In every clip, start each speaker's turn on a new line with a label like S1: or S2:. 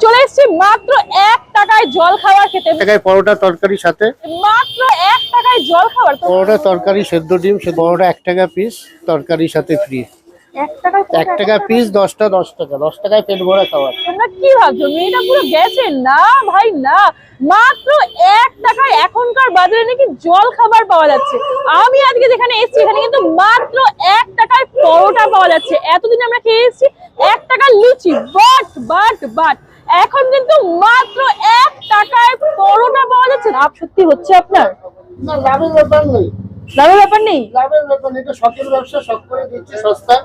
S1: চলে এসেছি মাত্র 1 টাকায় জল খাবার খেতে।
S2: টাকায় পরোটা তরকারি সাথে
S1: মাত্র 1 টাকায় জল খাবার।
S2: পরোটা তরকারি সেদ্ধ ডিম পরোটা 1 টাকা পিস, তরকারি সাথে ফ্রি।
S1: 1 টাকায়
S2: 1 টাকা পিস, 10টা 10 টাকা, 10 টাকায় পেট ভরা খাবার।
S1: তোমরা কি ভাবছো মেয়েটা পুরো গেছে? না ভাই না, মাত্র 1 টাকায় এখনকার বাজারে নাকি জল খাবার পাওয়া যাচ্ছে। আমি আজকে যেখানে এসেছি এখানে কিন্তু মাত্র 1 টাকায় পরোটা পাওয়া যাচ্ছে। এতদিন আমরা খেয়ে এসেছি 1 টাকার লুচি, বাট এখন কিন্তু মাত্র 1 টাকায় পরোটা পাওয়া যাচ্ছে। লাভ সত্যি হচ্ছে আপনার?
S2: না, লাভের ব্যাপার নেই।
S1: লাভের ব্যাপার নেই?
S2: লাভের ব্যাপার নেই, এটা শখের ব্যবসা, শখ করে দিচ্ছে সস্তা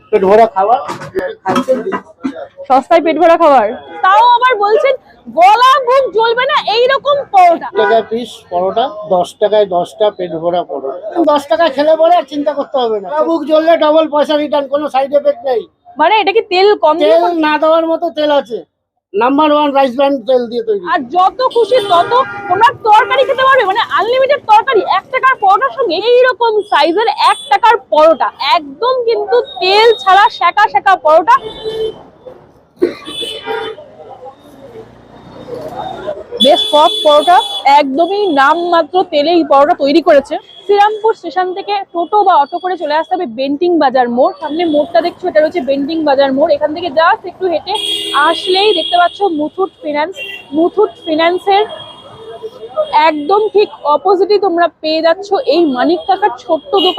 S2: পেট ভরা খাবার খাইতে দিচ্ছে।
S1: সস্তায় পেট ভরা খাবার, তাও আবার বলছেন গলা বুক জ্বলবে না এইরকম পরোটা।
S2: 1 টাকা পিস পরোটা, 10 টাকায় 10টা পেট ভরা পরোটা। 10 টাকা খেলে পরে আর চিন্তা করতে হবে না। বুক জ্বললে ডবল পয়সা রিটার্ন, কোনো সাইড এফেক্ট নেই।
S1: মানে এটা কি তেল কম দিয়ে
S2: তেল না দেওয়ার মতো তেল আছে, নাম্বার 1 রাইস ব্র্যান্ড তেল দিয়ে তৈরি।
S1: আর যত খুশি তত তোমরা তরকারি খেতে পারবে, মানে আনলিমিটেড তরকারি। 1 টাকার পরোটার সঙ্গে এইরকম সাইজের 1 টাকার পরোটা, একদম কিন্তু তেল ছাড়া সেকা সেকা পরোটা। বেশ সফট পরোটা, একদমই নামমাত্র তেলে এই পরোটা তৈরি করেছে। শ্রীরামপুর স্টেশন থেকে টোটো বা অটো করে চলে আসতে হবে বেন্টিং বাজার মোড়। সামনে মোড়টা দেখছো, এটা রয়েছে বেন্টিং বাজার মোড়। এখান থেকে জাস্ট একটু হেঁটে আসলেই দেখতে পাচ্ছ মুথুট ফিন্যান্স। মুথুট ফিন্যান্সের একদম ঠিক অপোজিটই তোমরা পেয়ে যাচ্ছ এই মানিক কাকার ছোট্ট দোকান।